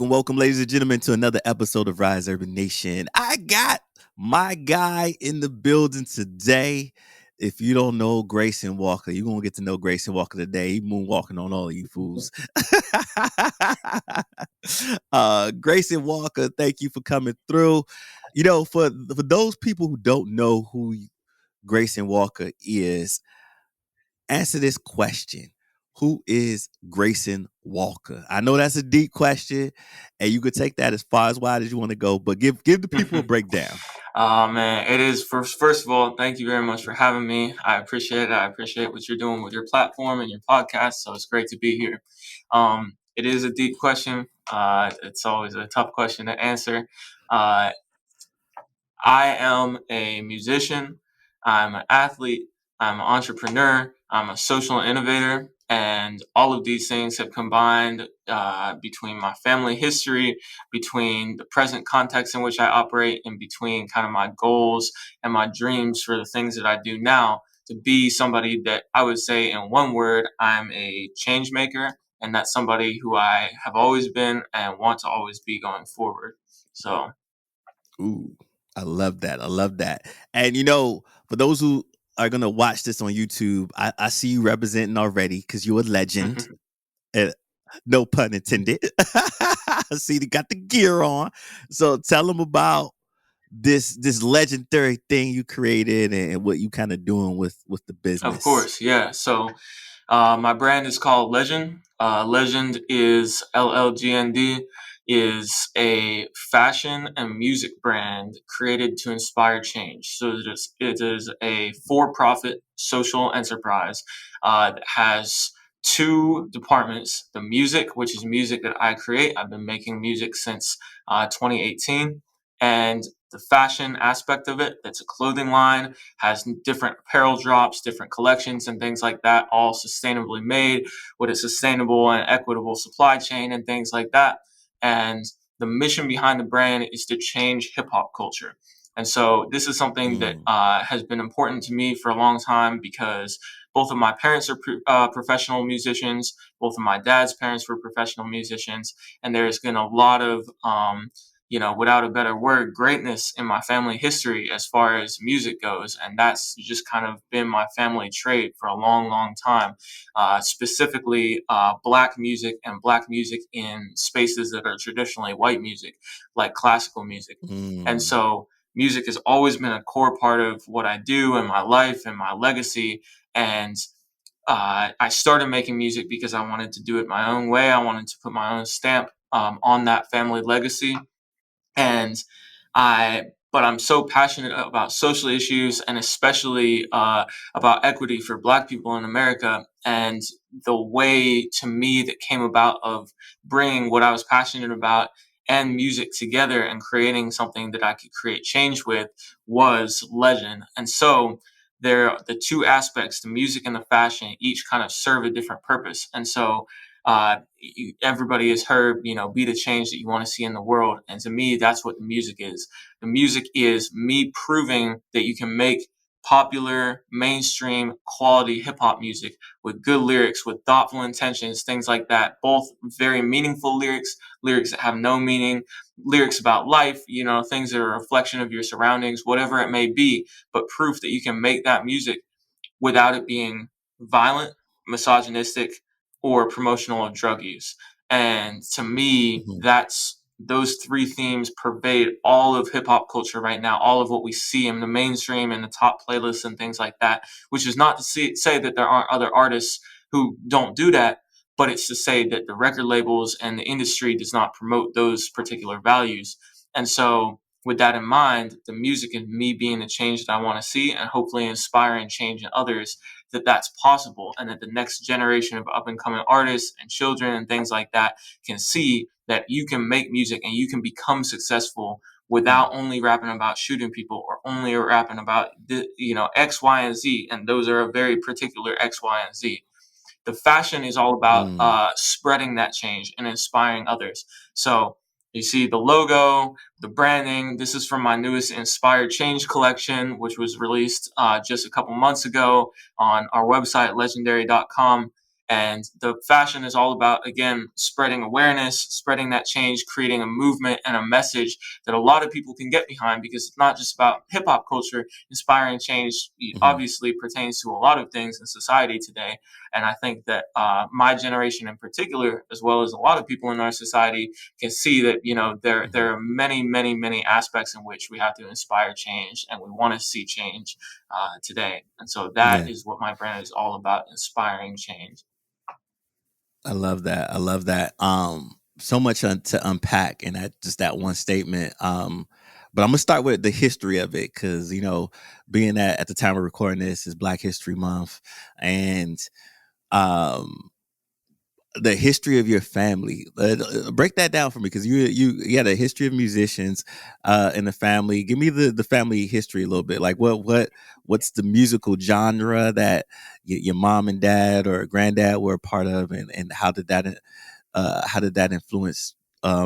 welcome, ladies and gentlemen, to another episode of Rise Urban Nation. I got my guy in the building today. If you don't know Grayson Walker, you're gonna get to know Grayson Walker today. He moonwalking on all of you fools. Grayson Walker, thank you for coming through. You know, for those people who don't know who Grayson Walker is, answer this question. Who is Grayson Walker? I know that's a deep question, and you could take that as far as wide as you want to go, but give the people a breakdown. Man, it is first of all, thank you very much for having me. I appreciate it. I appreciate what you're doing with your platform and your podcast. So it's great to be here. It is a deep question. It's always a tough question to answer. I am a musician. I'm an athlete. I'm an entrepreneur. I'm a social innovator. And all of these things have combined between my family history, between the present context in which I operate, and between kind of my goals and my dreams for the things that I do now to be somebody that I would say, in one word, I'm a change maker. And that's somebody who I have always been and want to always be going forward. So, Ooh, I love that. I love that. And you know, for those who are gonna watch this on YouTube, I see you representing already because you're a legend. Uh, no pun intended. I see you got the gear on. So tell them about this legendary thing you created and what you kind of doing with the of business. course, yeah. So, my brand is called Legend. Legend is LLGND, is a fashion and music brand created to inspire change. So it is a for-profit social enterprise that has two departments: the music, which is music that I create. I've been making music since 2018, and the fashion aspect of it. That's a clothing line, has different apparel drops, different collections, and things like that, all sustainably made with a sustainable and equitable supply chain and things like that. And the mission behind the brand is to change hip hop culture. And so this is something that Mm. has been important to me for a long time because both of my parents are professional musicians. Both of my dad's parents were professional musicians. And there's been a lot of without a better word, greatness in my family history as far as music goes. And that's just kind of been my family trait for a long, long time, specifically Black music and Black music in spaces that are traditionally white music, like classical music. And Mm. so music has always been a core part of what I do in my life and my legacy. And I started making music because I wanted to do it my own way. I wanted to put my own stamp on that family legacy. And I but I'm so passionate about social issues and especially about equity for Black people in America. And the way to me that came about of bringing what I was passionate about and music together and creating something that I could create change with was Legend. And so the two aspects, the music and the fashion, each kind of serve a different purpose. And so everybody has heard, be the change that you want to see in the world. And to me, that's what the music is. The music is me proving that you can make popular, mainstream, quality hip hop music with good lyrics, with thoughtful intentions, things like that. Both very meaningful lyrics, lyrics that have no meaning, lyrics about life, things that are a reflection of your surroundings, whatever it may be, but proof that you can make that music without it being violent, misogynistic, or promotional of drug use. And to me, Mhm. that's those three themes pervade all of hip hop culture right now, all of what we see in the mainstream and the top playlists and things like that, which is not to say that there aren't other artists who don't do that, but it's to say that the record labels and the industry does not promote those particular values. And so with that in mind, the music and me being the change that I want to see and hopefully inspiring change in others, that's possible and that the next generation of up and coming artists and children and things like that can see that you can make music and you can become successful without only rapping about shooting people or only rapping about X, Y, and Z. And those are a very particular X, Y, and Z. The fashion is all about Mm. spreading that change and inspiring others. So you see the logo, the branding. This is from my newest Inspired Change collection, which was released just a couple months ago on our website, legendary.com. And the fashion is all about, again, spreading awareness, spreading that change, creating a movement and a message that a lot of people can get behind, because it's not just about hip hop culture. Inspiring change Mhm. obviously pertains to a lot of things in society today. And I think that my generation in particular, as well as a lot of people in our society, can see that, there Mhm. are many, many, many aspects in which we have to inspire change, and we want to see change today. And so that Yeah. is what my brand is all about: inspiring change. I love that. I love that. So much to unpack in that one statement. But I'm gonna start with the history of it because being that at the time of recording this is Black History Month, and um, the history of your family. Break that down for me because you had a history of musicians in the family. Give me the family history a little bit. Like what's the musical genre that your mom and dad or granddad were a part of, and how did that influence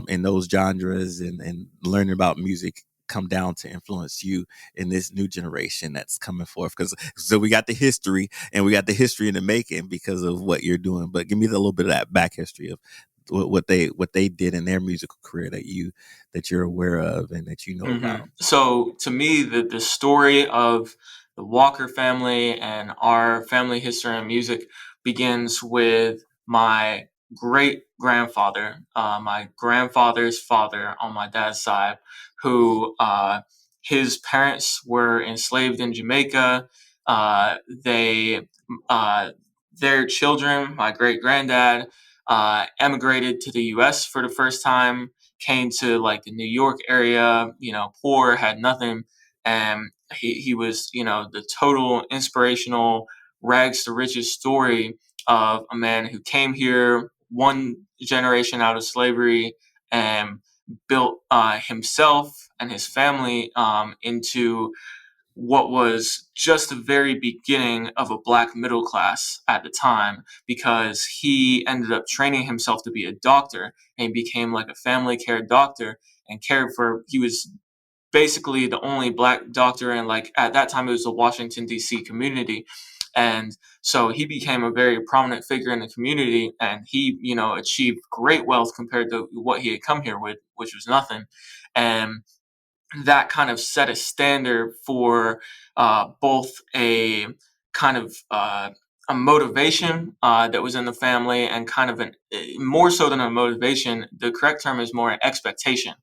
in those genres, and learning about music come down to influence you in this new generation that's coming forth? Because so we got the history, and we got the history in the making because of what you're doing. But give me a little bit of that back history of what they did in their musical career that you're aware of and that you know about. So to me, the story of the Walker family and our family history in music begins with my great grandfather, my grandfather's father on my dad's side, who his parents were enslaved in Jamaica. They uh, their children, my great granddad, emigrated to the U.S. for the first time, came to like the New York area, poor, had nothing. And he was, the total inspirational rags to riches story of a man who came here one generation out of slavery and built himself and his family into what was just the very beginning of a black middle class at the time, because he ended up training himself to be a doctor, and he became like a family care doctor and cared for, he was basically the only black doctor in, like, at that time it was the Washington D.C. community. And so he became a very prominent figure in the community, and he, achieved great wealth compared to what he had come here with, which was nothing. And that kind of set a standard for both a kind of a motivation that was in the family, and kind of more so than a motivation, the correct term is more an expectation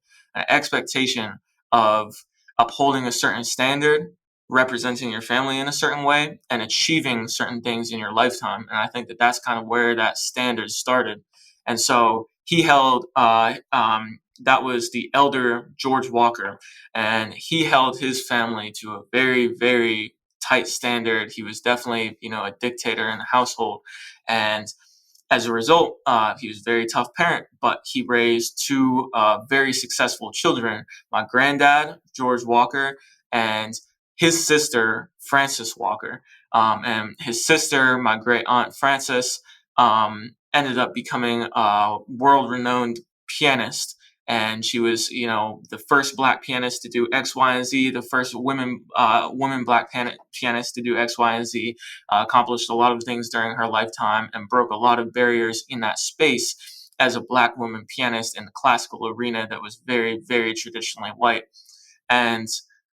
of upholding a certain standard, representing your family in a certain way, and achieving certain things in your lifetime. And I think that that's kind of where that standard started. And so he held that was the elder George Walker, and he held his family to a very, very tight standard. He was definitely, a dictator in the household, and as a result, he was a very tough parent. But he raised two very successful children: my granddad George Walker and his sister Frances Walker. And his sister, my great aunt Frances, ended up becoming a world-renowned pianist, and she was, the first black pianist to do X, Y, and Z, the first woman black pianist to do X, Y, and Z. Accomplished a lot of things during her lifetime and broke a lot of barriers in that space as a black woman pianist in the classical arena that was very, very traditionally white. And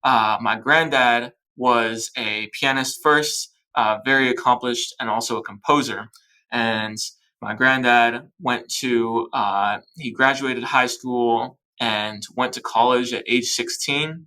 my granddad was a pianist first, very accomplished, and also a composer. And my granddad he graduated high school and went to college at age 16.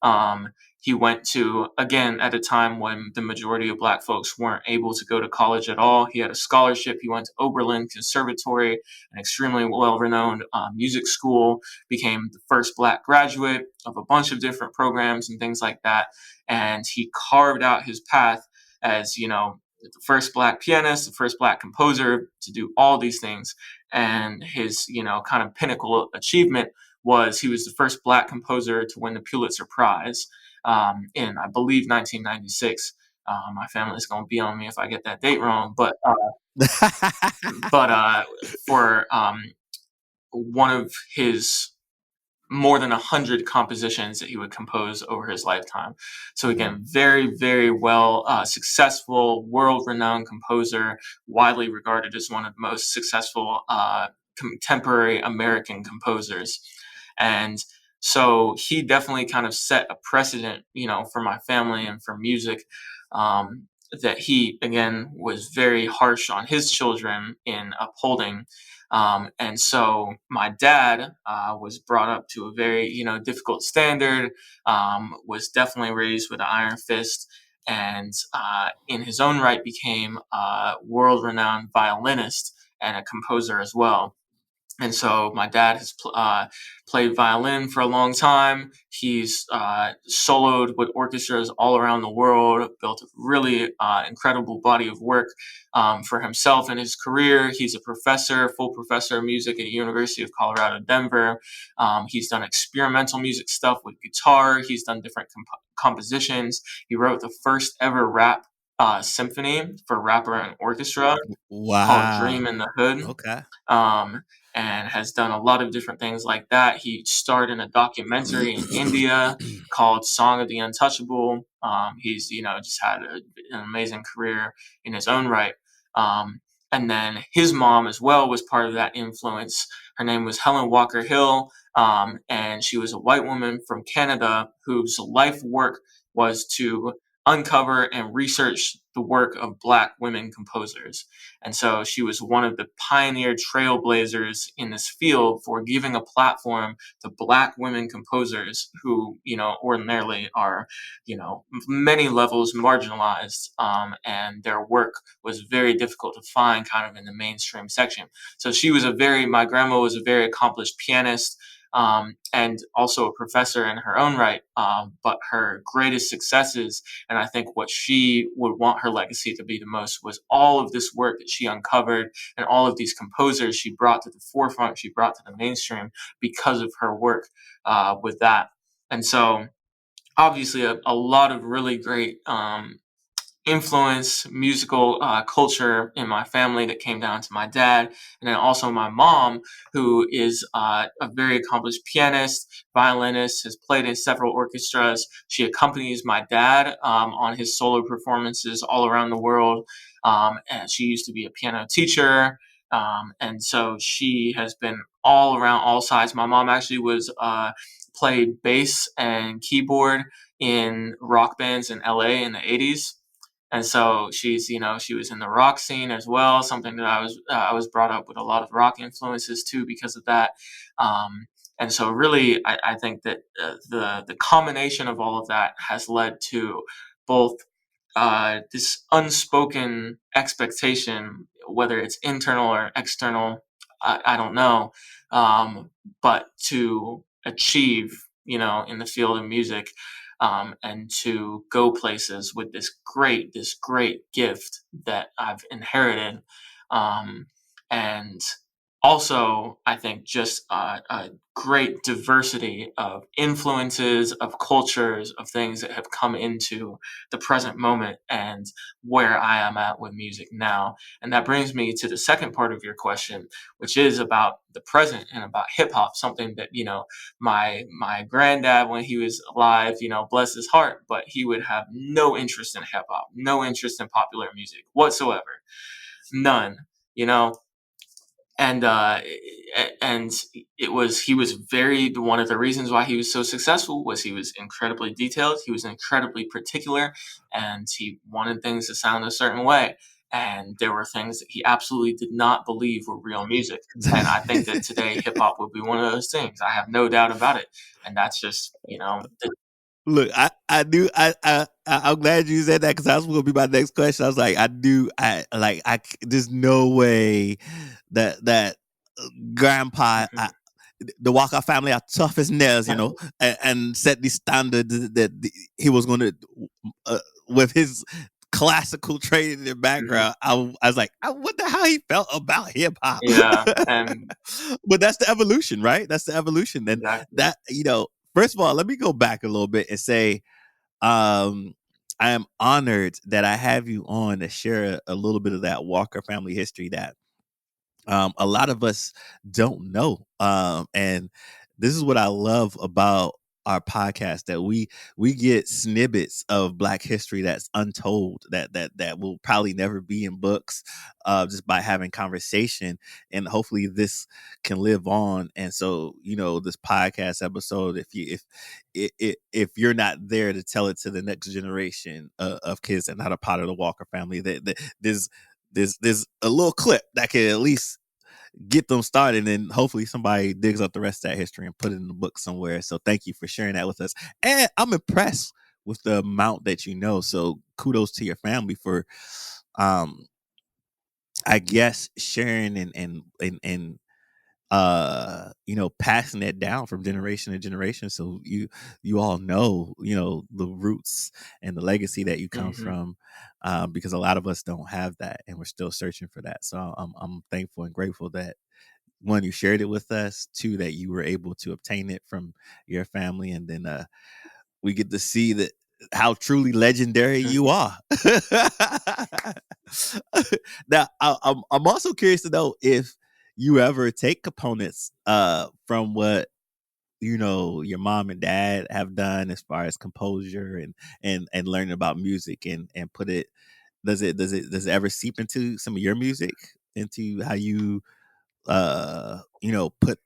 um, he went to, again, at a time when the majority of black folks weren't able to go to college at all. He had a scholarship. He went to Oberlin Conservatory, an extremely well-renowned music school, became the first black graduate of a bunch of different programs and things like that. And he carved out his path as, the first black pianist, the first black composer to do all these things. And his, kind of pinnacle achievement was he was the first black composer to win the Pulitzer Prize in, I believe, 1996. My family's going to be on me if I get that date wrong, but for one of his more than 100 compositions that he would compose over his lifetime. So again, Mm. very, very well successful, world-renowned composer, widely regarded as one of the most successful contemporary American composers. And so he definitely kind of set a precedent, for my family and for music. That he again was very harsh on his children in upholding. And so my dad was brought up to a very difficult standard. Was definitely raised with an iron fist, and in his own right became a world-renowned violinist and a composer as well. And so my dad has played violin for a long time. He's soloed with orchestras all around the world, built a really incredible body of work for himself and his career. He's a professor, full professor of music at the University of Colorado, Denver. He's done experimental music stuff with guitar. He's done different compositions. He wrote the first ever rap symphony for rapper and orchestra called Dream Wow. in the Hood. Okay. Um, and has done a lot of different things like that. He starred in a documentary in India called Song of the Untouchable. He's, just had an amazing career in his own right. And then his mom as well was part of that influence. Her name was Helen Walker Hill, and she was a white woman from Canada whose life work was to uncover and research the work of Black women composers. And so she was one of the pioneer trailblazers in this field for giving a platform to Black women composers who, ordinarily are, many levels marginalized, and their work was very difficult to find kind of in the mainstream section. So my grandma was a very accomplished pianist. And also a professor in her own right. But her greatest successes, and I think what she would want her legacy to be the most, was all of this work that she uncovered and all of these composers she brought to the forefront, she brought to the mainstream because of her work with that. And so, obviously, a lot of really great influence, musical culture in my family that came down to my dad, and then also my mom, who is a very accomplished pianist, violinist, has played in several orchestras. She accompanies my dad on his solo performances all around the world, and she used to be a piano teacher. And so she has been all around, all sides. My mom actually was played bass and keyboard in rock bands in LA in the 80s. And so she was in the rock scene as well, something that I was brought up with a lot of rock influences too because of that. Um, and so really, I think that the combination of all of that has led to both this unspoken expectation, whether it's internal or external, I don't know, but to achieve, in the field of music, and to go places with this great gift that I've inherited. Um, and also, I think just a great diversity of influences, of cultures, of things that have come into the present moment and where I am at with music now. And that brings me to the second part of your question, which is about the present and about hip hop, something that, my granddad, when he was alive, bless his heart, but he would have no interest in hip hop, no interest in popular music whatsoever. None. You know, and and it was he was very one of the reasons why he was so successful was he was incredibly detailed, he was incredibly particular, and he wanted things to sound a certain way, and there were things that he absolutely did not believe were real music. And I think that today hip hop would be one of those things. I have no doubt about it. And that's just, Look, I'm glad you said that because that was going to be my next question. I was like, there's no way that grandpa, Mhm. the Walker family are tough as nails, Yeah. and set the standards that he was going to, with his classical training and Mhm. background. I was like, I wonder how he felt about hip hop. Yeah. And But that's the evolution, right? That's the evolution. And exactly. that, first of all, let me go back a little bit and say, um, I am honored that I have you on to share a little bit of that Walker family history that a lot of us don't know. And this is what I love about our podcast, that we get snippets of Black history that's untold, that will probably never be in books, just by having conversation, and hopefully this can live on. And so, this podcast episode, if you're not there to tell it to the next generation of kids that are not a part of the Walker family, that there's a little clip that can at least get them started, and hopefully somebody digs up the rest of that history and put it in the book somewhere. So thank you for sharing that with us. And I'm impressed with the amount that you know. So kudos to your family for I guess sharing and passing that down from generation to generation, so you all know, the roots and the legacy that you come Hmm. from, because a lot of us don't have that, and we're still searching for that. So I'm thankful and grateful that, one, you shared it with us, two, that you were able to obtain it from your family, and then we get to see that how truly legendary you are. Now, I'm also curious to know if you ever take components from what your mom and dad have done as far as composure and learning about music, and put it. Does it ever seep into some of your music, into how you put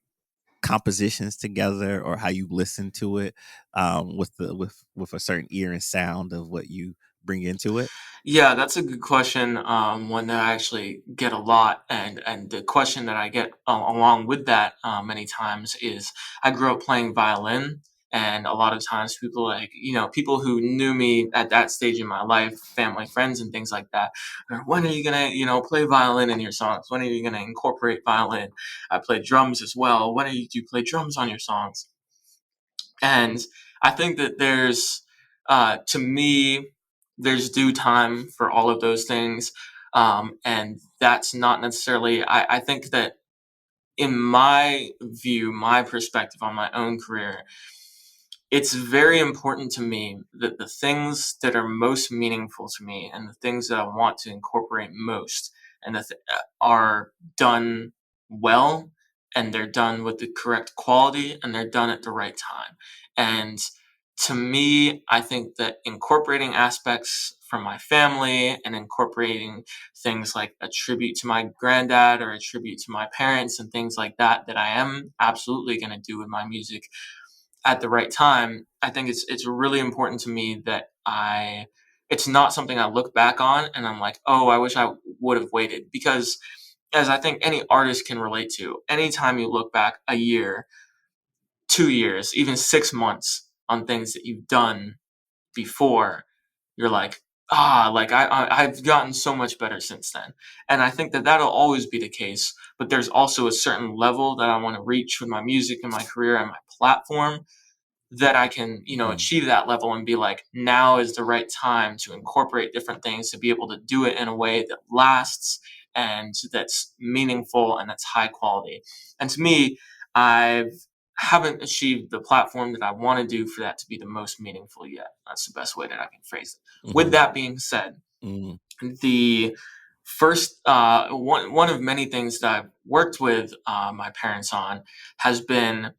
compositions together, or how you listen to it, with a certain ear and sound of what you bring into it? Yeah, that's a good question. One that I actually get a lot, and the question that I get along with that many times is, I grew up playing violin, and a lot of times people, like, people who knew me at that stage in my life, family, friends, and things like that, are, when are you gonna play violin in your songs? When are you gonna incorporate violin? I play drums as well. When do you play drums on your songs? And I think that to me, there's due time for all of those things. And that's not necessarily, I think that, in my view, my perspective on my own career, it's very important to me that the things that are most meaningful to me, and the things that I want to incorporate most, and are done well, and they're done with the correct quality, and they're done at the right time. And to me, I think that incorporating aspects from my family, and incorporating things like a tribute to my granddad or a tribute to my parents and things like that, that I am absolutely going to do with my music at the right time. I think it's really important to me that it's not something I look back on and I'm like, oh, I wish I would have waited. Because, as I think any artist can relate to, anytime you look back a year, 2 years, even 6 months on things that you've done before, you're like, like I've gotten so much better since then. And I think that that'll always be the case. But there's also a certain level that I want to reach with my music and my career and my platform, that I can, Mm, achieve that level and be like, now is the right time to incorporate different things, to be able to do it in a way that lasts, and that's meaningful, and that's high quality. And to me, I haven't achieved the platform that I want to do for that to be the most meaningful yet. That's the best way that I can phrase it. With mhm, that being said, mm, the first one of many things that I've worked with my parents on has been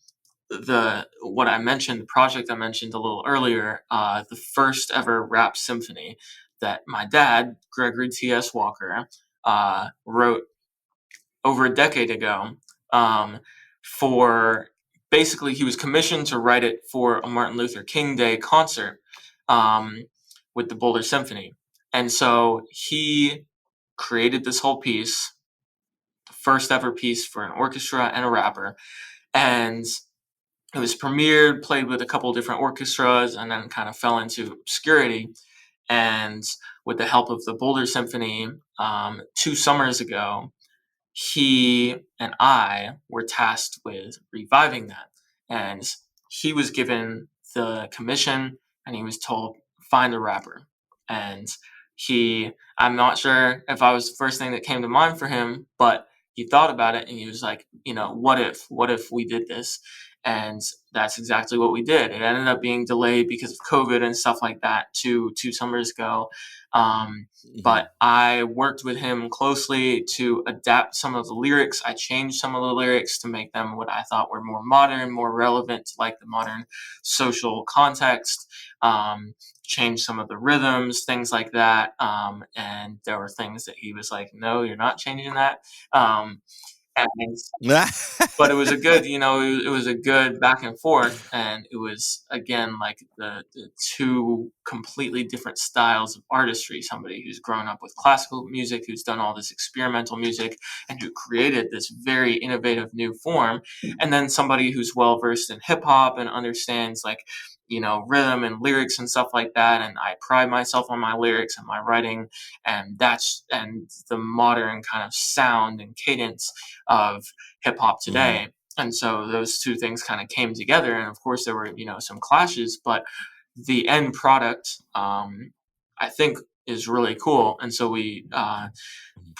the what I mentioned, the project I mentioned a little earlier, the first ever rap symphony that my dad, Gregory T.S. Walker, wrote over a decade ago. For Basically, he was commissioned to write it for a Martin Luther King Day concert, um, with the Boulder Symphony. And so he created this whole piece, the first ever piece for an orchestra and a rapper. And it was premiered, played with a couple of different orchestras, and then kind of fell into obscurity. And with the help of the Boulder Symphony, 2 summers ago, he and I were tasked with reviving that. And he was given the commission, and he was told, find a rapper. And I'm not sure if I was the first thing that came to mind for him, but he thought about it and he was like, what if we did this? And that's exactly what we did. It ended up being delayed because of COVID and stuff like that two summers ago. Um, Mhm. but I worked with him closely to adapt some of the lyrics. I changed some of the lyrics to make them what I thought were more modern, more relevant to like the modern social context. Um, Changed some of the rhythms, things like that. And there were things that he was like, "No, you're not changing that." Um, and but it was a good, it was a good back and forth, and it was again like the two completely different styles of artistry. Somebody who's grown up with classical music, who's done all this experimental music, and who created this very innovative new form, and then somebody who's well versed in hip hop and understands like rhythm and lyrics and stuff like that. And I pride myself on my lyrics and my writing, and the modern kind of sound and cadence of hip hop Mhm. today. And so those two things kind of came together. And of course, there were, some clashes, but the end product, I think, is really cool. And so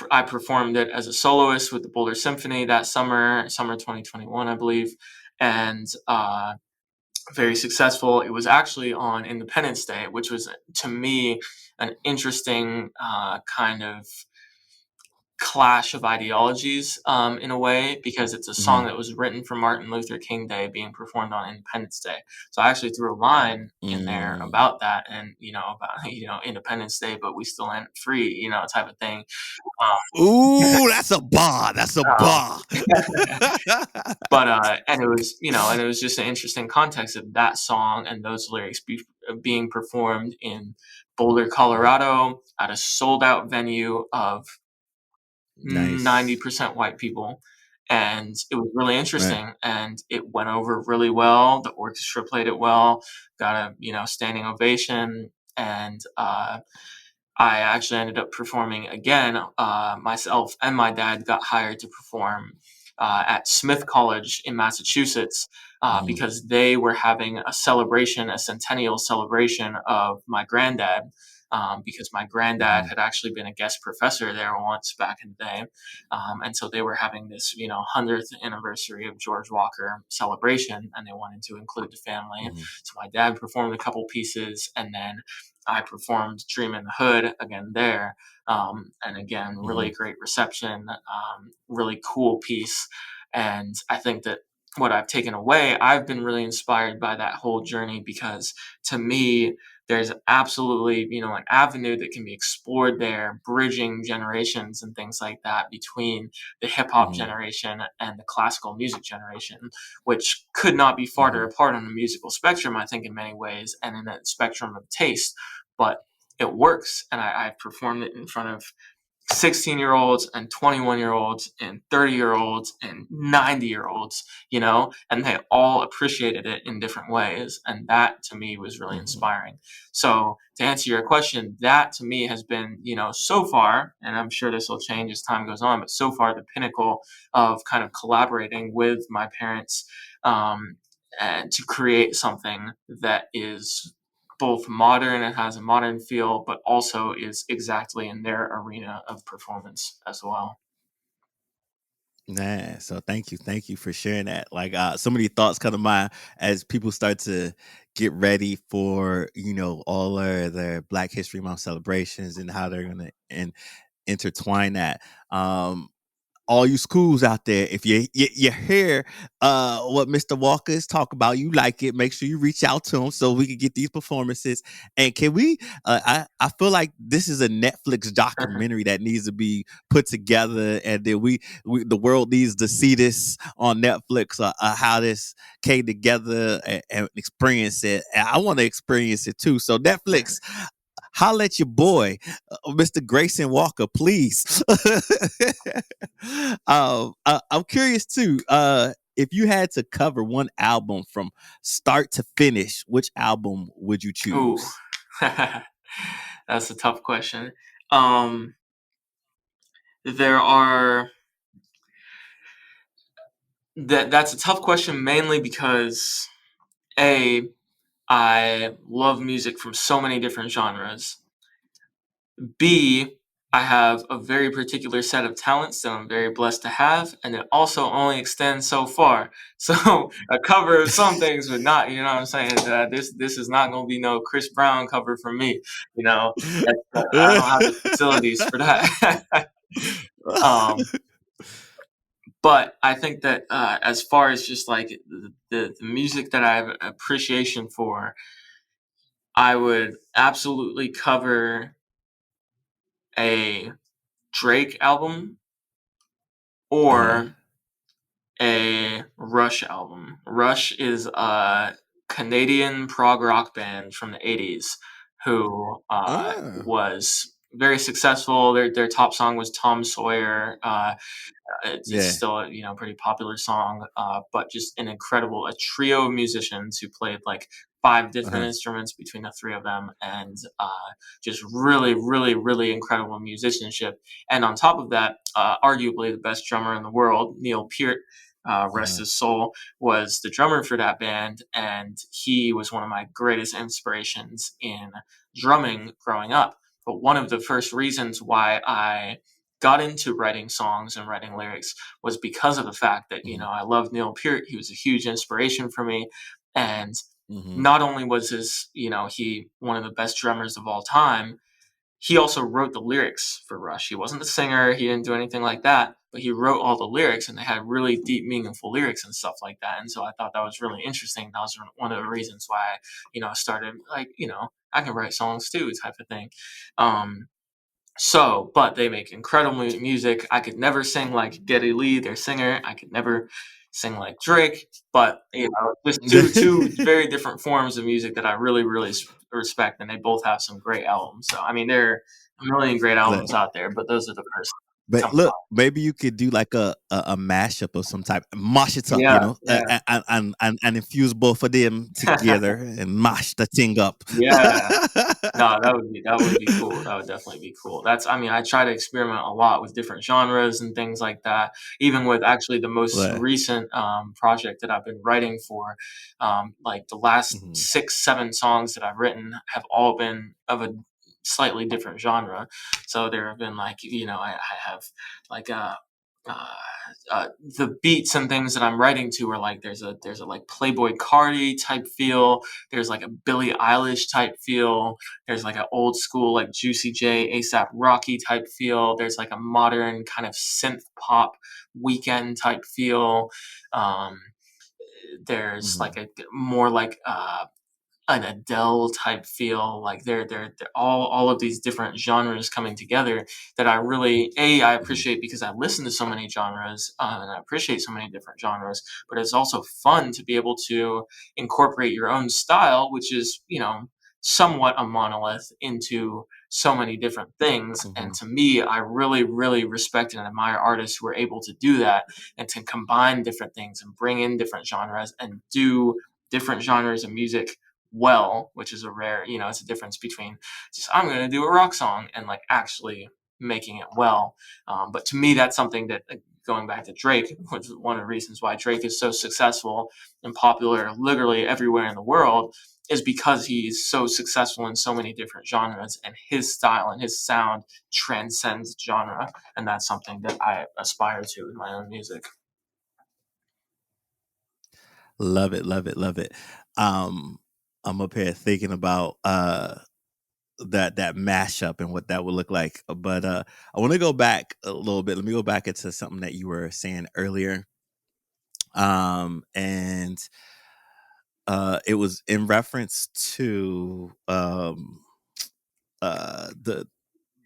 I performed it as a soloist with the Boulder Symphony that summer 2021, I believe. And, very successful. It was actually on Independence Day, which was to me an interesting kind of clash of ideologies, in a way, because it's a song Mhm. that was written for Martin Luther King Day being performed on Independence Day. So I actually threw a line in there Mm. about that, and about Independence Day, but we still ain't free, type of thing. Um, Ooh, that's a bar. That's a um, bar. but and it was just an interesting context of that song and those lyrics being performed in Boulder, Mhm. Colorado, at a sold out venue of Nice. 90% white people. And it was really Right. interesting, and it went over really well. The orchestra played it well, got a, standing ovation. And I actually ended up performing again. Myself and my dad got hired to perform at Smith College in Massachusetts, Mhm. because they were having a celebration, a centennial celebration of my granddad. Because my granddad Mhm. had actually been a guest professor there once back in the day. And so they were having this, 100th anniversary of George Walker celebration, and they wanted to include the family. Mhm. So my dad performed a couple pieces, and then I performed Dream in the Hood again there. And again, really Mhm. great reception, really cool piece. And I think that what I've taken away, I've been really inspired by that whole journey, because to me, there's absolutely, an avenue that can be explored there, bridging generations and things like that between the hip hop Mhm. generation and the classical music generation, which could not be farther Mhm. apart on the musical spectrum, I think, in many ways, and in that spectrum of taste. But it works, and I've performed it in front of 16-year-olds and 21-year-olds and 30-year-olds and 90-year-olds, and they all appreciated it in different ways. And that to me was really Mhm. inspiring. So to answer your question, that to me has been, so far, and I'm sure this will change as time goes on, but so far the pinnacle of kind of collaborating with my parents, um, and to create something that is both modern and has a modern feel, but also is exactly in their arena of performance as well. Nah, so thank you for sharing that. Like, so many thoughts come to mind as people start to get ready for all their Black History Month celebrations and how they're gonna intertwine that. All you schools out there, if you hear what Mr. Walker is talking about, you like it, make sure you reach out to him so we can get these performances. And can we I feel like this is a Netflix documentary that needs to be put together, and then we the world needs to see this on Netflix, how this came together, and experience it. And I want to experience it too. So Netflix, holla at your boy, Mr. Grayson Walker, please. I'm curious too. If you had to cover one album from start to finish, which album would you Ooh, choose? that's a tough question. Um, there are that's a tough question, mainly because a I love music from so many different genres. B, I have a very particular set of talents that I'm very blessed to have, and it also only extends so far. So a cover of some things would not, you know what I'm saying? This is not going to be no Chris Brown cover from me. You know, I don't have the facilities for that. um, but I think that as far as just like the music that I have appreciation for, I would absolutely cover a Drake album Uh-huh. or a Rush album. Rush is a Canadian prog rock band from the 80s who Uh, was very successful. Their top song was Tom Sawyer. It's yeah. still a pretty popular song, but just an incredible a trio of musicians who played like five different Uh-huh. instruments between the three of them, and just really, really, really incredible musicianship. And on top of that, arguably the best drummer in the world, Neil Peart. Rest Uh-huh. his soul, was the drummer for that band, and he was one of my greatest inspirations in drumming growing up. But one of the first reasons why I got into writing songs and writing lyrics was because of the fact that Mhm. I love Neil Peart. He was a huge inspiration for me, and Mhm. not only was he one of the best drummers of all time, he also wrote the lyrics for Rush. He wasn't the singer, he didn't do anything like that, but he wrote all the lyrics, and they had really deep, meaningful lyrics and stuff like that. And so I thought that was really interesting. That was one of the reasons why I started like I can write songs too, type of thing. Um, but they make incredible music. I could never sing like Geddy Lee, their singer. I could never sing like Drake. But just two very different forms of music that I really, really respect, and they both have some great albums. So I mean, there are a million great Look, albums out there, but those are the first that but come to look, mind. maybe you could do like a mashup of some type, mash it up, Yeah, yeah, and infuse both of them together and mash the thing up. yeah. No, that would be cool. That would definitely be cool. I mean, I try to experiment a lot with different genres and things like that. Even with actually the most Like, recent project that I've been writing for, like the last mhm, 6, 7 songs that I've written have all been of a slightly different genre. So there have been like I have like uh, the beats and things that I'm writing to are like there's a like Playboy Cardi type feel. There's like a Billie Eilish type feel. There's like an old school like Juicy J, ASAP Rocky type feel. There's like a modern kind of synth pop weekend type feel. Um, there's mhm, like a more like an Adele type feel. Like they're all of these different genres coming together that I mhm, appreciate because I listen to so many genres and I appreciate so many different genres. But it's also fun to be able to incorporate your own style, which is somewhat a monolith, into so many different things. And mhm, to me, I really, really respect and admire artists who are able to do that and to combine different things and bring in different genres and do different genres of music well, which is a rare, it's a difference between just I'm going to do a rock song and like actually making it well. But to me, that's something that going back to Drake, which is one of the reasons why Drake is so successful and popular literally everywhere in the world, is because he's so successful in so many different genres, and his style and his sound transcends genre, and that's something that I aspire to in my own music. love it, love it, love it. Um, I'm up here thinking about that mashup and what that would look like. But I want to go back a little bit. Let me go back into something that you were saying earlier. And it was in reference to the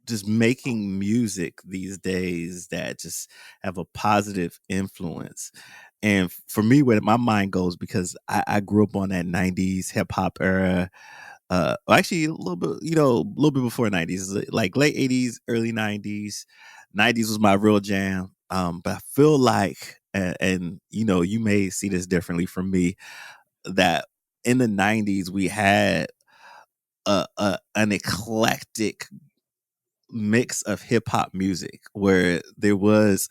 just making music these days that just have a positive influence. And for me, where my mind goes, because I grew up on that '90s hip hop era, well, actually a little bit, a little bit before '90s, like late '80s, early '90s. '90s was my real jam. But I feel like, and you may see this differently from me, that in the '90s we had an eclectic mix of hip hop music where there was,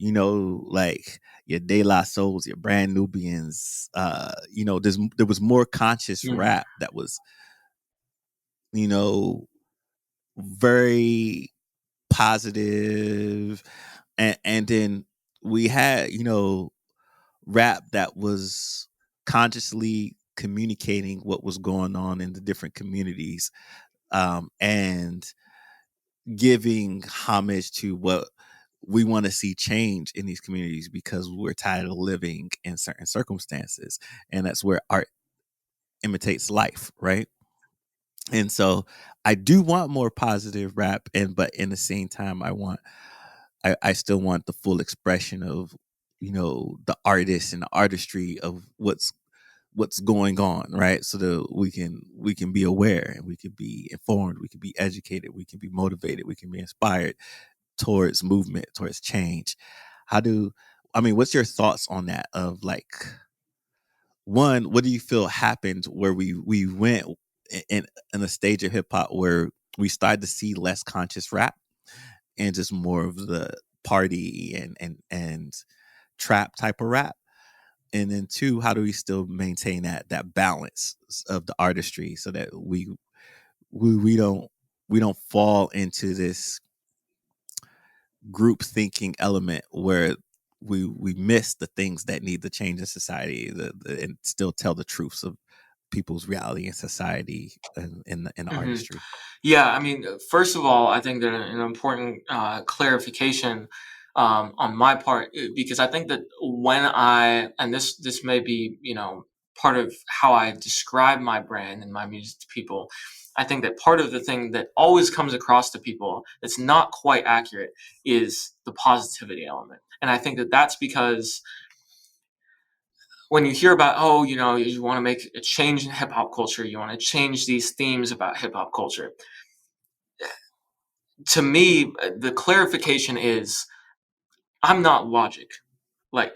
like your De La Souls, your Brand Nubians, there was more conscious Mm, rap that was, you know, very positive, and then we had, rap that was consciously communicating what was going on in the different communities, and giving homage to what we want to see change in these communities because we're tired of living in certain circumstances. And that's where art imitates life, right? And so I do want more positive rap, and but in the same time I still want the full expression of, the artist and the artistry of what's going on, right? So that we can be aware, and we can be informed, we can be educated, we can be motivated, we can be inspired towards movement, towards change. How do I mean, what's your thoughts on that? Of like, one, what do you feel happened where we went in a stage of hip hop where we started to see less conscious rap and just more of the party and trap type of rap? And then two, how do we still maintain that balance of the artistry so that we don't fall into this group thinking element where we miss the things that need to change in society, and still tell the truths of people's reality in society and in the Hmm. artistry. Yeah, I mean, first of all, I think that an important clarification on my part, because I think that when and this may be, part of how I describe my brand and my music to people. I think that part of the thing that always comes across to people that's not quite accurate is the positivity element, and I think that that's because when you hear about, oh, you want to make a change in hip hop culture, you want to change these themes about hip hop culture. To me, the clarification is I'm not logic. Like,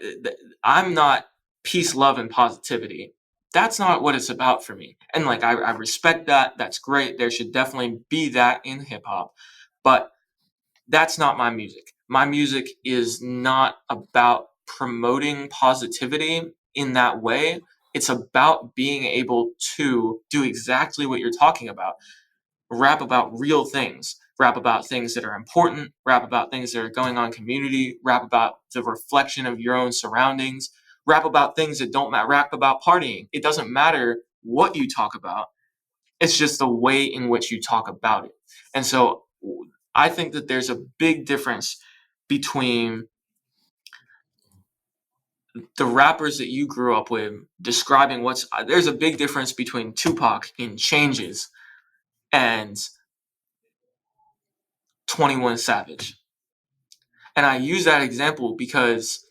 I'm not peace, love, and positivity. That's not what it's about for me. And like, I respect that. That's great. There should definitely be that in hip hop. But that's not my music. My music is not about promoting positivity in that way. It's about being able to do exactly what you're talking about. Rap about real things, rap about things that are important, rap about things that are going on in community, rap about the reflection of your own surroundings, rap about things that don't matter, rap about partying. It doesn't matter what you talk about. It's just the way in which you talk about it. And so I think that there's a big difference between the rappers that you grew up with describing there's a big difference between Tupac in Changes and 21 Savage. And I use that example because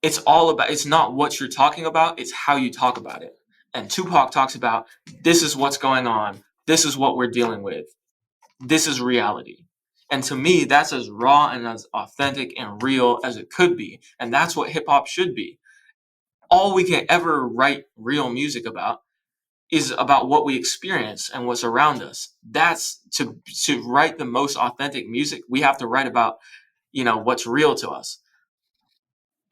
it's not what you're talking about, it's how you talk about it. And Tupac talks about, this is what's going on, this is what we're dealing with, this is reality. And to me, that's as raw and as authentic and real as it could be. And that's what hip hop should be. All we can ever write real music about is about what we experience and what's around us. That's to write the most authentic music, we have to write about, what's real to us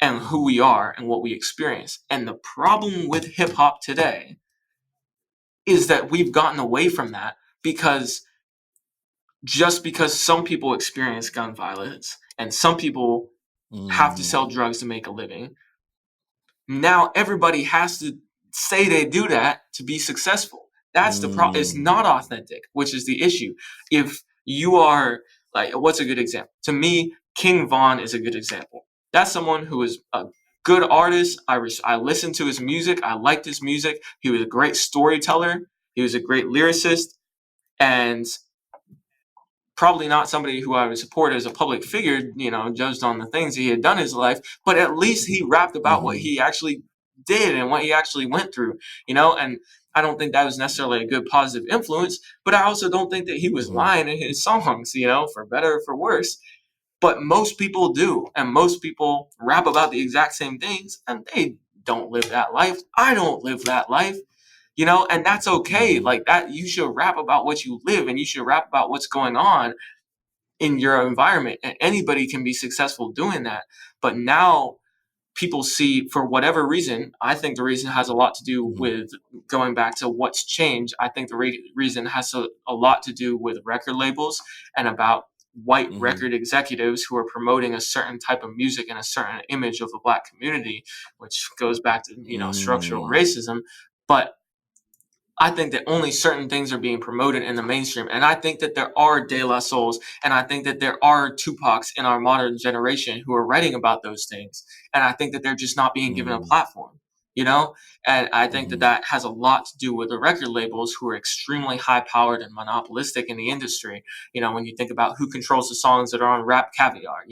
and who we are and what we experience. And the problem with hip hop today is that we've gotten away from that because just because some people experience gun violence and some people have to sell Mm, drugs to make a living, now everybody has to say they do that to be successful. That's the problem. It's not mm, authentic, which is the issue. If you are like, what's a good example? To me, King Von is a good example. That's someone who is a good artist. I listened to his music. I liked his music. He was a great storyteller. He was a great lyricist, and probably not somebody who I would support as a public figure, judged on the things he had done in his life, but at least he rapped about what mhm, he actually did and what he actually went through, and I don't think that was necessarily a good positive influence, but I also don't think that he was mhm, lying in his songs, for better or for worse. But most people do, and most people rap about the exact same things, and they don't live that life. I don't live that life. And that's okay. mhm, Like that, you should rap about what you live and you should rap about what's going on in your environment, and anybody can be successful doing that. But now people see, for whatever reason, I think the reason has a lot to do Mhm. with going back to what's changed. I think the reason has a lot to do with record labels and about white Mhm. record executives who are promoting a certain type of music and a certain image of the black community, which goes back to, structural Mm. racism. But I think that only certain things are being promoted in the mainstream. And I think that there are De La Souls and I think that there are Tupacs in our modern generation who are writing about those things. And I think that they're just not being given a Mm. platform, you know? And I think that Mhm. that has a lot to do with the record labels who are extremely high powered and monopolistic in the industry. When you think about who controls the songs that are on Rap Caviar,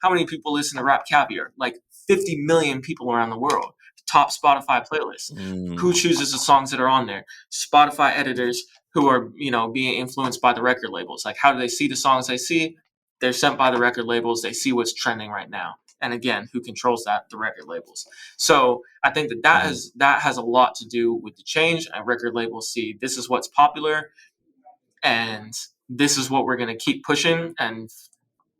how many people listen to Rap Caviar? Like 50 million people around the world. Top Spotify playlists. Who Mm. chooses the songs that are on there? Spotify editors who are, being influenced by the record labels. Like, how do they see the songs they see? They're sent by the record labels. They see what's trending right now. And again, who controls that? The record labels. So I think that Mhm. that has a lot to do with the change. And record labels see this is what's popular, and this is what we're going to keep pushing. And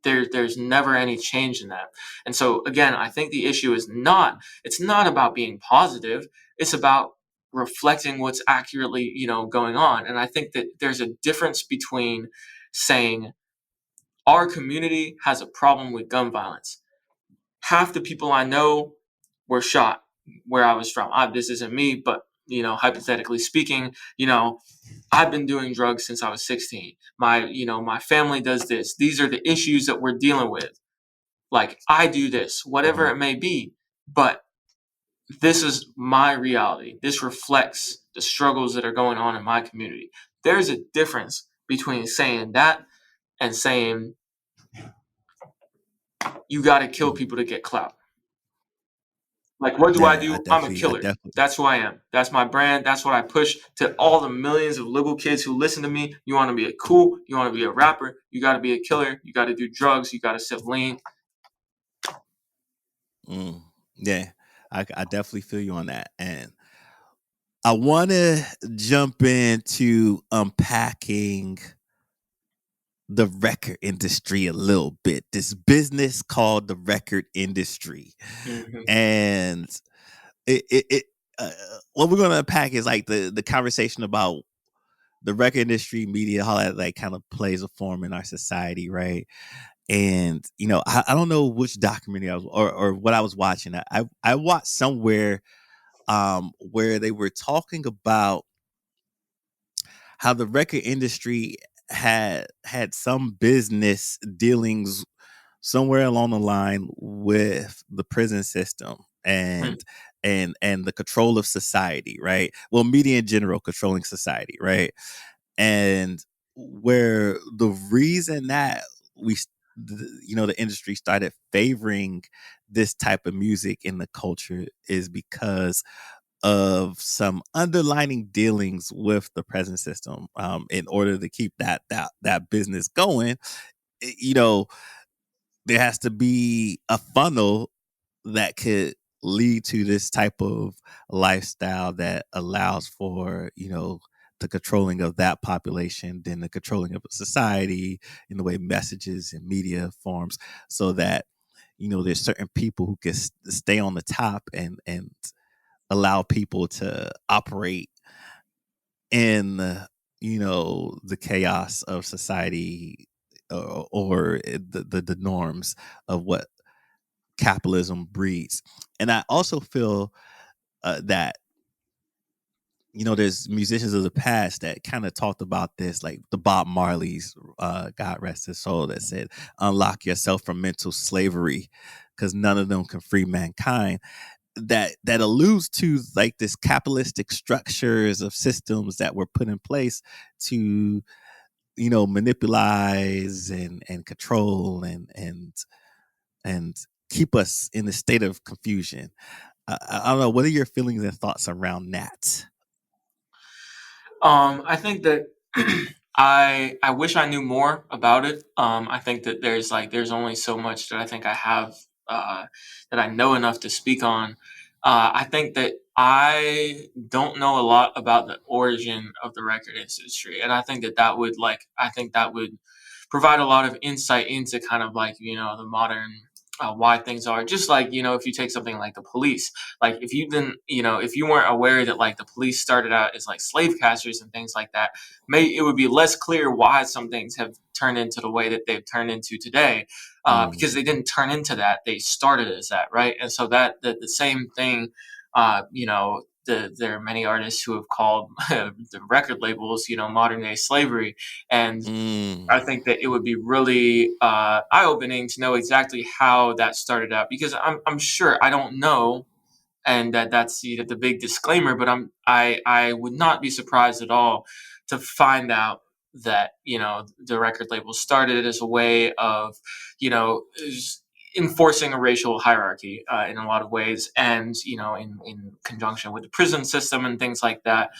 there's never any change in that. And so again, I think the issue is not it's not about being positive. It's about reflecting what's accurately, going on. And I think that there's a difference between saying our community has a problem with gun violence. Half the people I know were shot where I was from. This isn't me, but hypothetically speaking, I've been doing drugs since I was 16. My family does this. These are the issues that we're dealing with. Like, I do this, whatever Mhm. it may be, but this is my reality. This reflects the struggles that are going on in my community. There's a difference between saying that and saying you got to kill Mhm. people to get clout. Like, what do I Yeah, do? I'm a I killer. definitely. That's who I am. That's my brand. That's what I push to all the millions of little kids who listen to me. You want to be a cool, you want to be a rapper, you got to be a killer, you got to do drugs, you got to sip lean. Mm. Yeah, I definitely feel you on that, and I want to jump into unpacking the record industry a little bit. This business called the record industry, Mm-hmm. and it uh, what we're gonna unpack is like the conversation about the record industry, media, how that like kind of plays a form in our society, right? And I don't know which documentary I was or what I was watching. I watched somewhere where they were talking about how the record industry had some business dealings somewhere along the line with the prison system and the control of society, right? Well, media in general controlling society, right? And where the reason that we the industry started favoring this type of music in the culture is because of some underlining dealings with the present system, in order to keep that business going. You know, there has to be a funnel that could lead to this type of lifestyle that allows for the controlling of that population, then the controlling of a society in the way messages and media forms, so that there's certain people who can stay on the top and allow people to operate in the chaos of society, or the norms of what capitalism breeds. And I also feel that there's musicians of the past that kind of talked about this, like the Bob Marley's, God rest his soul, that said, "Unlock yourself from mental slavery, because none of them can free mankind." That alludes to like this capitalistic structures of systems that were put in place to manipulate and control and keep us in a state of confusion. I don't know. What are your feelings and thoughts around that? I think that I wish I knew more about it. I think that there's only so much that I think I have, uh, that I know enough to speak on. I think that I don't know a lot about the origin of the record industry, and I think that would provide a lot of insight into kind of like the modern. why things are. Just like, if you take something like the police, like if you didn't, if you weren't aware that like the police started out as like slave catchers and things like that, it would be less clear why some things have turned into the way that they've turned into today, Mm, because they didn't turn into that. They started as that, right? And so the same thing, there are many artists who have called the record labels, modern day slavery. And mm, I think that it would be really eye-opening to know exactly how that started out, because I'm sure I don't know, and that's the big disclaimer. But I would not be surprised at all to find out that the record label started as a way of enforcing a racial hierarchy in a lot of ways, and in conjunction with the prison system and things like that.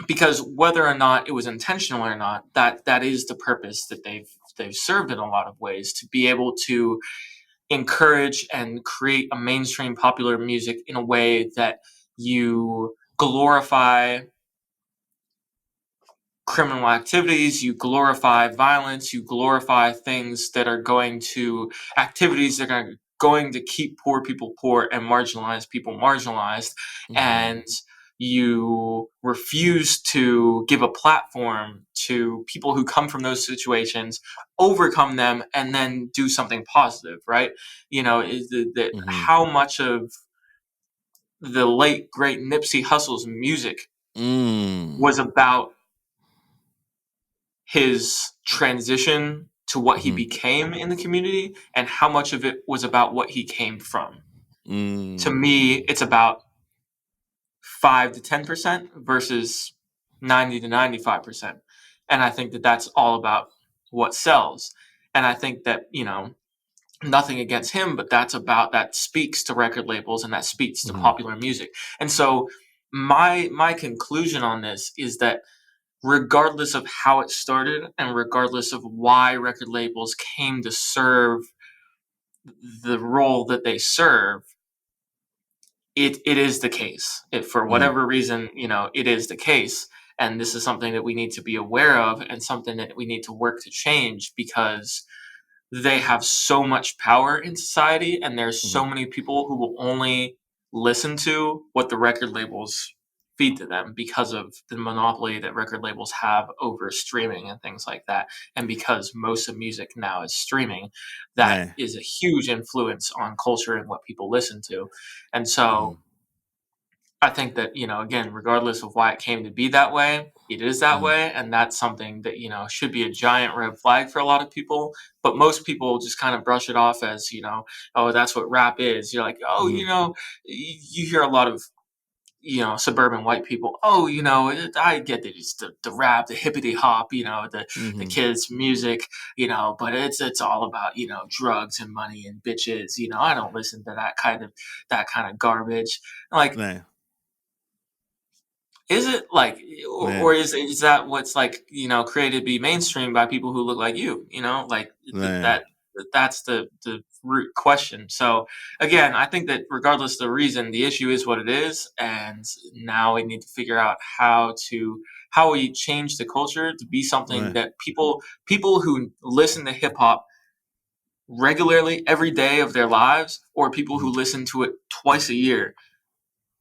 Because whether or not it was intentional or not, that is the purpose that they've served in a lot of ways, to be able to encourage and create a mainstream popular music in a way that you glorify criminal activities, you glorify violence, you glorify things that are going to activities that are going to keep poor people poor and marginalized people marginalized, mhm, and you refuse to give a platform to people who come from those situations, overcome them, and then do something positive, right? Is mhm, how much of the late great Nipsey Hussle's music mm, was about his transition to what he mhm, became in the community, and how much of it was about what he came from. To me, mm, it's about 5 to 10% versus 90 to 95%. And I think that that's all about what sells. And I think that, nothing against him, but that speaks to record labels, and that speaks to mhm, popular music. And so my conclusion on this is that regardless of how it started, and regardless of why record labels came to serve the role that they serve, it is the case. For mm, whatever reason, it is the case. And this is something that we need to be aware of, and something that we need to work to change, because they have so much power in society, and there's mhm, so many people who will only listen to what the record labels feed to them, because of the monopoly that record labels have over streaming and things like that. And because most of music now is streaming, that right, is a huge influence on culture and what people listen to. And mhm, so I think that, again, regardless of why it came to be that way, it is that mhm, way. And that's something that, should be a giant red flag for a lot of people. But most people just kind of brush it off as, oh, that's what rap is. You're like, oh, mhm, you hear a lot of, suburban white people. Oh, I get that it's the rap, the hippity hop, the mhm, kids' music, but it's all about, drugs and money and bitches. I don't listen to that kind of garbage. Like, right, is it like, right, or is that what's like, created to be mainstream by people who look like you? Like right, that's the root question. So again, I think that regardless of the reason, the issue is what it is, and now we need to figure out how we change the culture to be something right, that people who listen to hip hop regularly every day of their lives, or people who mhm, listen to it twice a year,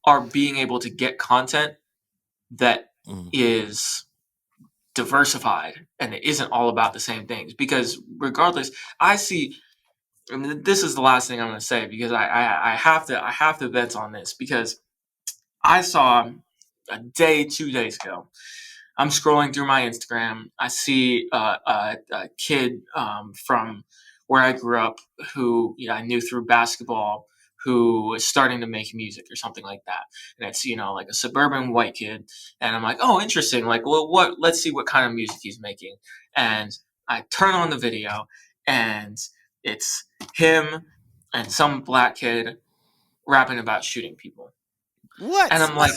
are being able to get content that mhm, is diversified, and it isn't all about the same things. Because regardless, I see, and this is the last thing I'm going to say, because I have to vent on this, because I saw a day 2 days ago, I'm scrolling through my Instagram. I see a kid from where I grew up, who I knew through basketball, who was starting to make music or something like that. And it's like a suburban white kid, and I'm like, oh, interesting. Like, well, what? Let's see what kind of music he's making. And I turn on the video, and it's him and some black kid rapping about shooting people. And what? I'm like,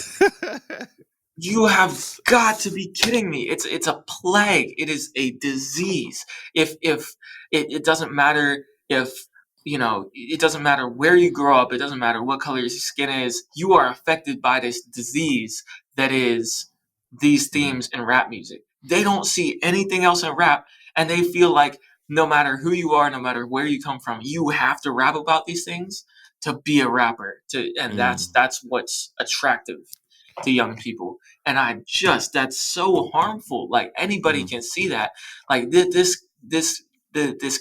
you have got to be kidding me. It's a plague. It is a disease. If it doesn't matter if it doesn't matter where you grow up, it doesn't matter what color your skin is, you are affected by this disease that is these Mhm, themes in rap music. They don't see anything else in rap, and they feel like no matter who you are, no matter where you come from, you have to rap about these things to be a rapper. And that's Mm, that's what's attractive to young people. And that's so harmful. Like anybody mhm, can see that. Like this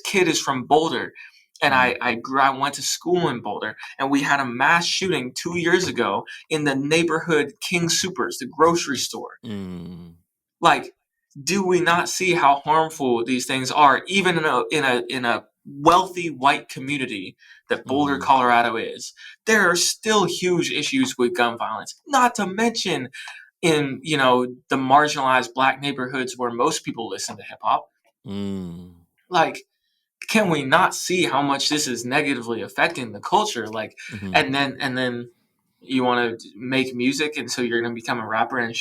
kid is from Boulder, and mhm, I went to school in Boulder, and we had a mass shooting 2 years ago in the neighborhood King Supers, the grocery store. mm, Like, do we not see how harmful these things are, even in a wealthy white community that Boulder, mhm, Colorado is? There are still huge issues with gun violence. Not to mention in the marginalized black neighborhoods where most people listen to hip hop. mm, Like, can we not see how much this is negatively affecting the culture? Like, mhm. and then you want to make music, and so you're going to become a rapper and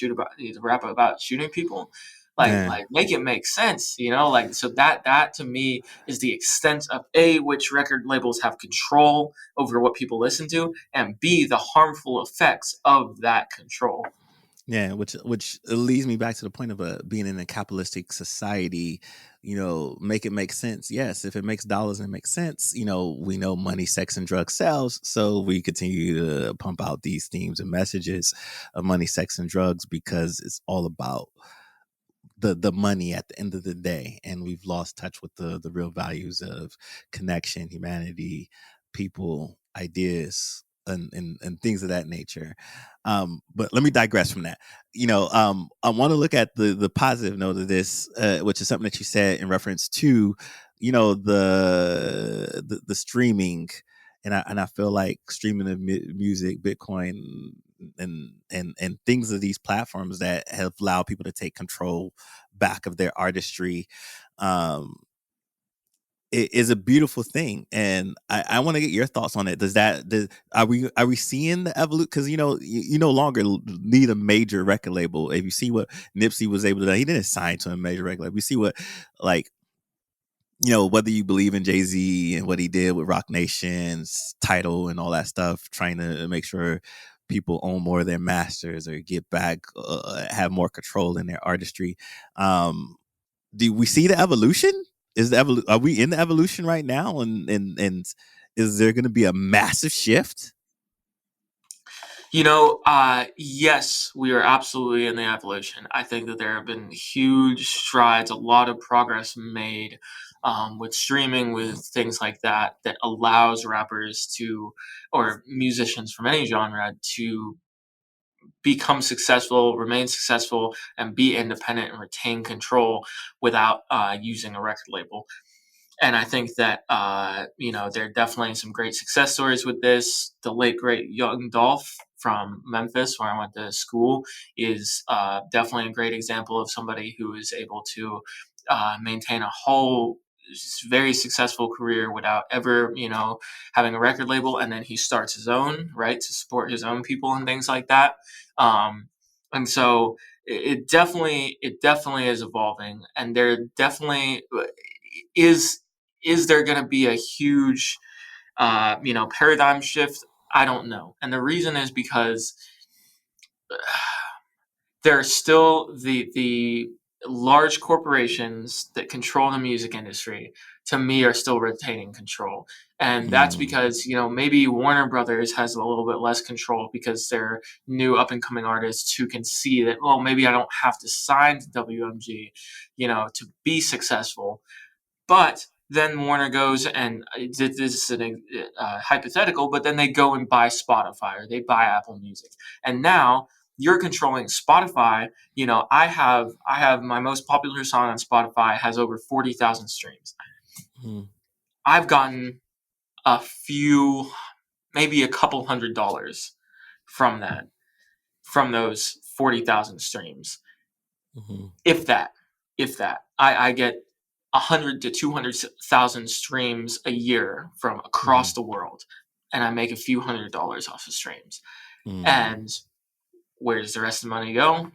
rap about shooting people. Like, Yeah. like make it make sense, Like, so that to me is the extent of A, which record labels have control over what people listen to, and B, the harmful effects of that control. Yeah, which leads me back to the point of being in a capitalistic society. Make it make sense. Yes, if it makes dollars and it makes sense, we know money, sex, and drugs sells, so we continue to pump out these themes and messages of money, sex, and drugs because it's all about the money at the end of the day, and we've lost touch with the real values of connection, humanity, people, ideas, and things of that nature. But let me digress from that. I want to look at the positive note of this, which is something that you said in reference to the streaming. And I feel like streaming of music, Bitcoin, and things of these platforms that have allowed people to take control back of their artistry, um it is a beautiful thing. And I want to get your thoughts on it. Are we seeing the evolution? Because you no longer need a major record label. If you see what Nipsey was able to do, he didn't sign to a major record label. We see what, like, whether you believe in Jay-Z and what he did with Rock Nation's title and all that stuff, trying to make sure people own more of their masters or get back, have more control in their artistry. Do we see the evolution? Are we in the evolution right now? And is there going to be a massive shift? Yes, we are absolutely in the evolution. I think that there have been huge strides, a lot of progress made with streaming, with things like that, that allows rappers to, or musicians from any genre, to become successful, remain successful, and be independent and retain control without using a record label. And I think that there are definitely some great success stories with this. The late great Young Dolph from Memphis, where I went to school, is definitely a great example of somebody who is able to maintain a whole very successful career without ever having a record label, and then he starts his own, right, to support his own people and things like that. And so it definitely is evolving, and there definitely is is there going to be a huge paradigm shift? I don't know, and the reason is because there are still the large corporations that control the music industry, to me, are still retaining control. And that's Mm, because maybe Warner Brothers has a little bit less control because they're new up and coming artists who can see that, well, maybe I don't have to sign to WMG to be successful. But then Warner goes and this is an hypothetical, but then they go and buy Spotify or they buy Apple Music, and now you're controlling Spotify. I have my most popular song on Spotify has over 40,000 streams. mm, I've gotten a few, maybe a couple $100 from that, from those 40,000 streams, mhm, if that, I get 100 to 200,000 streams a year from across mhm, the world, and I make a few $100 off of streams. mm, And where does the rest of the money go?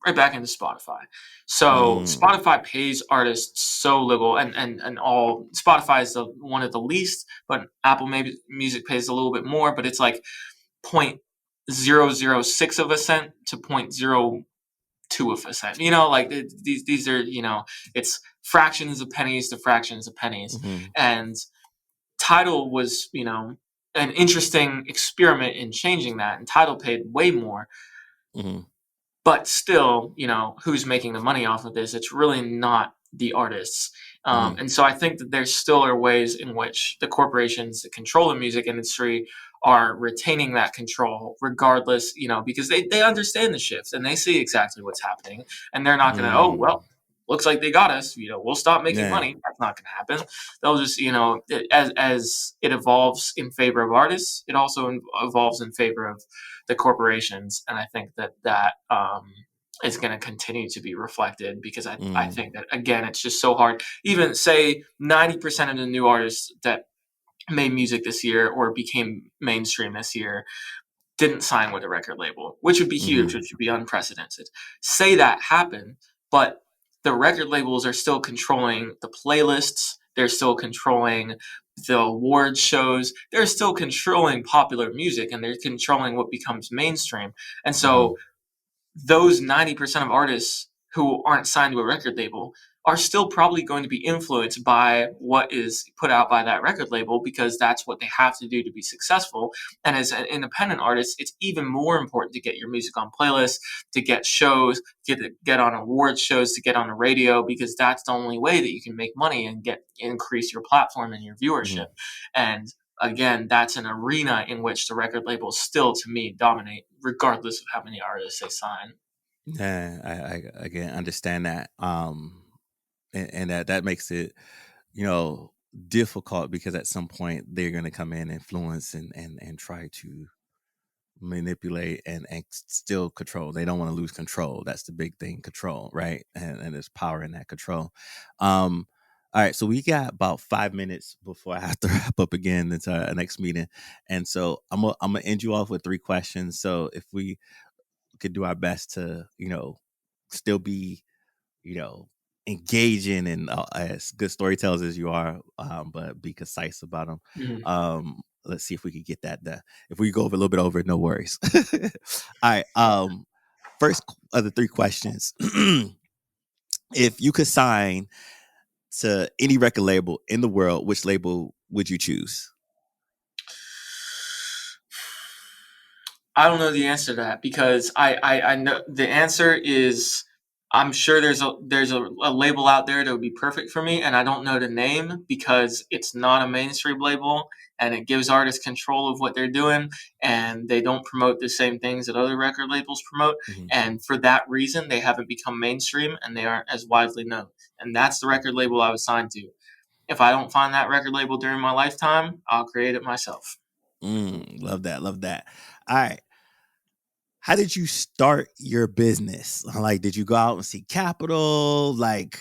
Right back into Spotify. So mm, Spotify pays artists so little, and all Spotify is the one of the least, but Apple maybe Music pays a little bit more, but it's like 0.006 of a cent to 0.02 2%. You know, like these are, you know, it's fractions of pennies to fractions of pennies. Mm-hmm. And Tidal was, you know, an interesting experiment in changing that. And Tidal paid way more, Mm-hmm. but still, you know, who's making the money off of this? It's really not the artists. Mm-hmm. And so I think that there still are ways in which the corporations that control the music industry are retaining that control regardless, you know, because they understand the shift and they see exactly what's happening. And they're not going to, oh, Mm. well, looks like they got us, you know, we'll stop making Yeah. money. That's not going to happen. They'll just, you know, as it evolves in favor of artists, it also evolves in favor of the corporations. And I think that is going to continue to be reflected because I Mm. think that, again, it's just so hard. Even say 90% of the new artists that made music this year or became mainstream this year didn't sign with a record label, which would be huge, Mm-hmm. which would be unprecedented. Say that happened, but the record labels are still controlling the playlists. They're still controlling the award shows. They're still controlling popular music and they're controlling what becomes mainstream. And Mm-hmm. so those 90% of artists who aren't signed to a record label are still probably going to be influenced by what is put out by that record label because that's what they have to do to be successful. And as an independent artist, it's even more important to get your music on playlists, to get shows, get on award shows, to get on the radio, because that's the only way that you can make money and get increase your platform and your Mm-hmm. viewership. And again, that's an arena in which the record labels still, to me, dominate, regardless of how many artists they sign. Yeah, I again understand that. And that makes it, you know, difficult because at some point they're going to come in, influence, and try to manipulate and still control. They don't want to lose control. That's the big thing, control, right? And there's power in that control. Um, all right, so we got about 5 minutes before I have to wrap up again into our next meeting, and so I'm gonna end you off with 3 questions. So if we could do our best to, you know, still be, you know, engaging and as good storytellers as you are, but be concise about them. Mhm. Let's see if we could get that done. If we go over a little bit over, no worries. All right. First of the 3 questions. If you could sign to any record label in the world, which label would you choose? I don't know the answer to that because I know the answer is I'm sure there's a label out there that would be perfect for me, and I don't know the name because it's not a mainstream label and it gives artists control of what they're doing and they don't promote the same things that other record labels promote, Mm-hmm. and for that reason they haven't become mainstream and they aren't as widely known. And that's the record label I was signed to. If I don't find that record label during my lifetime, I'll create it myself. Love that. Love that. All right. How did you start your business? Like, did you go out and seek capital? Like,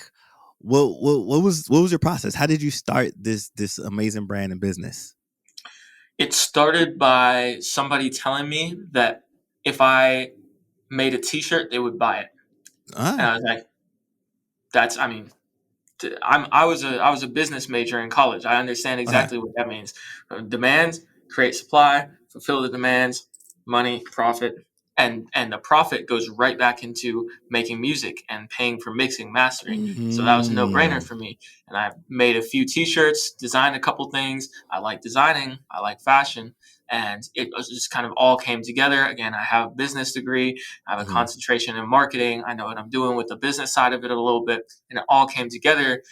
what was your process? How did you start this amazing brand and business? It started by somebody telling me that if I made a T-shirt, they would buy it, and Ah, I was like, "That's, I mean, I was a business major in college. I understand okay. exactly what that means. Demand, create supply, fulfill the demands, money, profit, and the profit goes right back into making music and paying for mixing, mastering. So that was a no brainer Mm, for me. And I made a few T-shirts, designed a couple things. I like designing, I like fashion. And it was just kind of all came together. Again, I have a business degree. I have a mhm, concentration in marketing. I know what I'm doing with the business side of it a little bit, and it all came together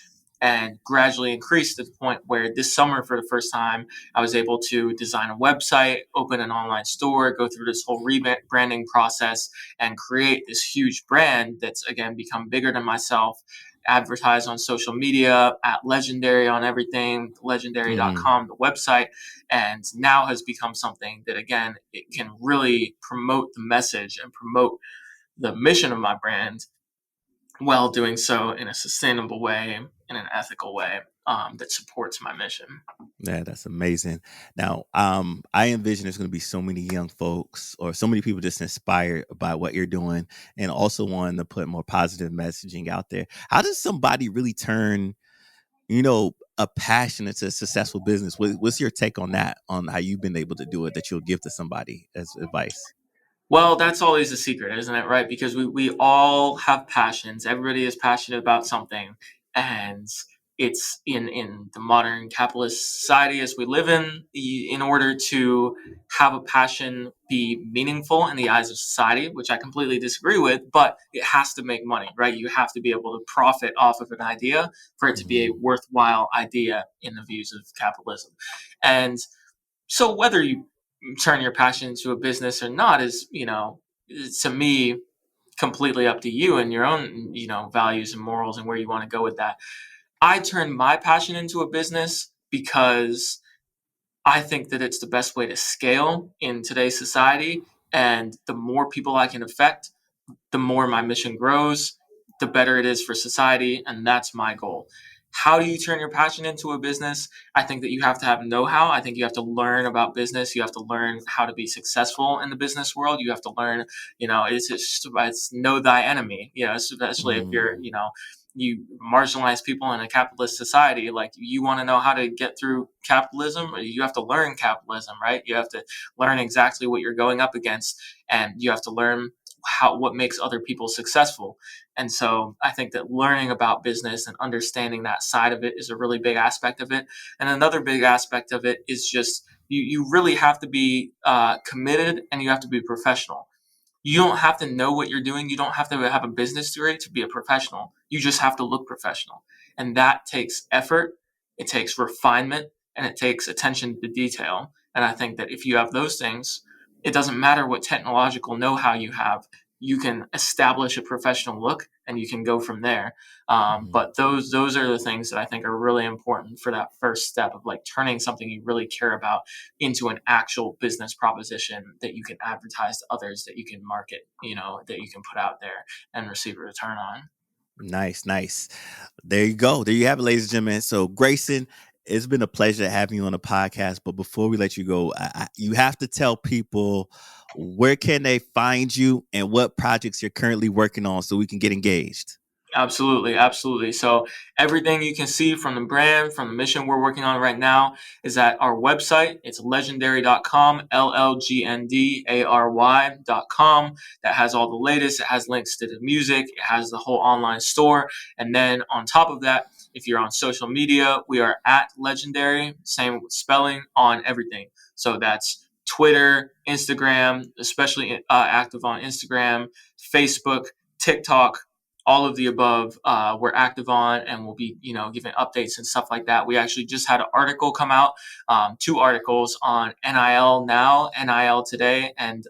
and gradually increased to the point where this summer, for the first time, I was able to design a website, open an online store, go through this whole rebranding process, and create this huge brand that's, again, become bigger than myself. Advertise on social media, at Legendary on everything, mhm, legendary.com, the website, and now has become something that, again, it can really promote the message and promote the mission of my brand while doing so in a sustainable way, in an ethical way, that supports my mission. yeah, that's amazing. Now, I envision there's going to be so many young folks or so many people just inspired by what you're doing, and also wanting to put more positive messaging out there. How does somebody really turn, you know, a passion into a successful business? What's your take on that? On how you've been able to do it? That you'll give to somebody as advice? Well, that's always a secret, isn't it? Right? Because we all have passions. Everybody is passionate about something. And it's in the modern capitalist society as we live in order to have a passion be meaningful in the eyes of society, which I completely disagree with, but it has to make money, right? You have to be able to profit off of an idea for it to be a Mhm. worthwhile idea in the views of capitalism. And so whether you turn your passion into a business or not is, to me, completely up to you and your own, values and morals and where you want to go with that. I turned my passion into a business because I think that it's the best way to scale in today's society. And the more people I can affect, the more my mission grows, the better it is for society. And that's my goal. How do you turn your passion into a business? I think that you have to have know how. I think you have to learn about business. You have to learn how to be successful in the business world. You have to learn, it's know thy enemy, especially if you're, Mm. you marginalize people in a capitalist society. Like, you want to know how to get through capitalism, you have to learn capitalism, right? You have to learn exactly what you're going up against, and you have to learn what makes other people successful. And so I think that learning about business and understanding that side of it is a really big aspect of it. And another big aspect of it is just you really have to be committed, and you have to be professional. You don't have to know what you're doing. You don't have to have a business degree to be a professional. You just have to look professional. And that takes effort, it takes refinement, and it takes attention to detail. And I think that if you have those things, it doesn't matter what technological know how you have. You can establish a professional look, and you can go from there. Mhm. But those are the things that I think are really important for that first step of like turning something you really care about into an actual business proposition that you can advertise to others, that you can market, that you can put out there and receive a return on. Nice, nice. There you go. There you have it, ladies and gentlemen. So, Grayson, it's been a pleasure having you on the podcast. But before we let you go, you have to tell people where can they find you and what projects you're currently working on so we can get engaged. Absolutely, absolutely. So everything you can see from the brand, from the mission we're working on right now is at our website. It's legendary.com, LLGNDARY.com. That has all the latest. It has links to the music. It has the whole online store. And then on top of that, if you're on social media, we are at Legendary, same spelling on everything. So that's Twitter, Instagram, especially active on Instagram, Facebook, TikTok, all of the above. We're active on, and we'll be giving updates and stuff like that. We actually just had an article come out, two articles on NIL Now, NIL Today, and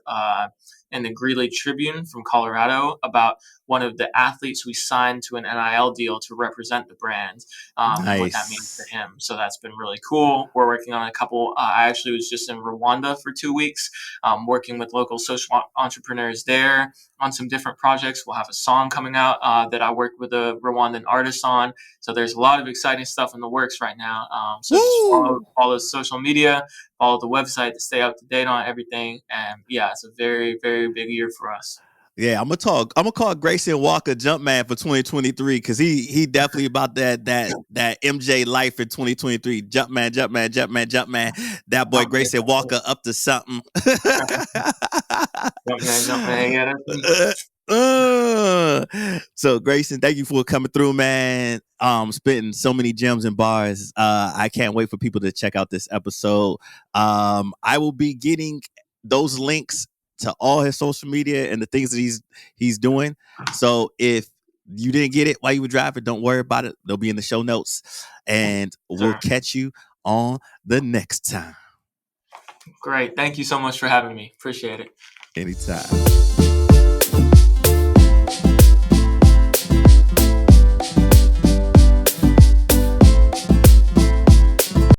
the Greeley Tribune from Colorado about one of the athletes we signed to an NIL deal to represent the brand, and what that means to Nice. him. So that's been really cool. We're working on a couple. I actually was just in Rwanda for 2 weeks, working with local social entrepreneurs there on some different projects. We'll have a song coming out that I worked with a Rwandan artist on. So there's a lot of exciting stuff in the works right now. So just Woo! follow social media, follow the website to stay up to date on everything. And yeah, it's a very, very big year for us. Yeah, I'm gonna talk. I'm gonna call Grayson Walker Jumpman for 2023 because he definitely about that MJ life in 2023. Jumpman, Jumpman, Jumpman, Jumpman. That boy Jump man, Grayson Walker up to something. jump man, jump man. Yeah, that's me. Uh, uh. So Grayson, thank you for coming through, man. Spitting so many gems and bars. I can't wait for people to check out this episode. I will be getting those links to all his social media and the things that he's doing. So if you didn't get it while you were driving, don't worry about it. They'll be in the show notes, and we'll Sure. catch you on the next time. Great. Thank you so much for having me. Appreciate it. Anytime.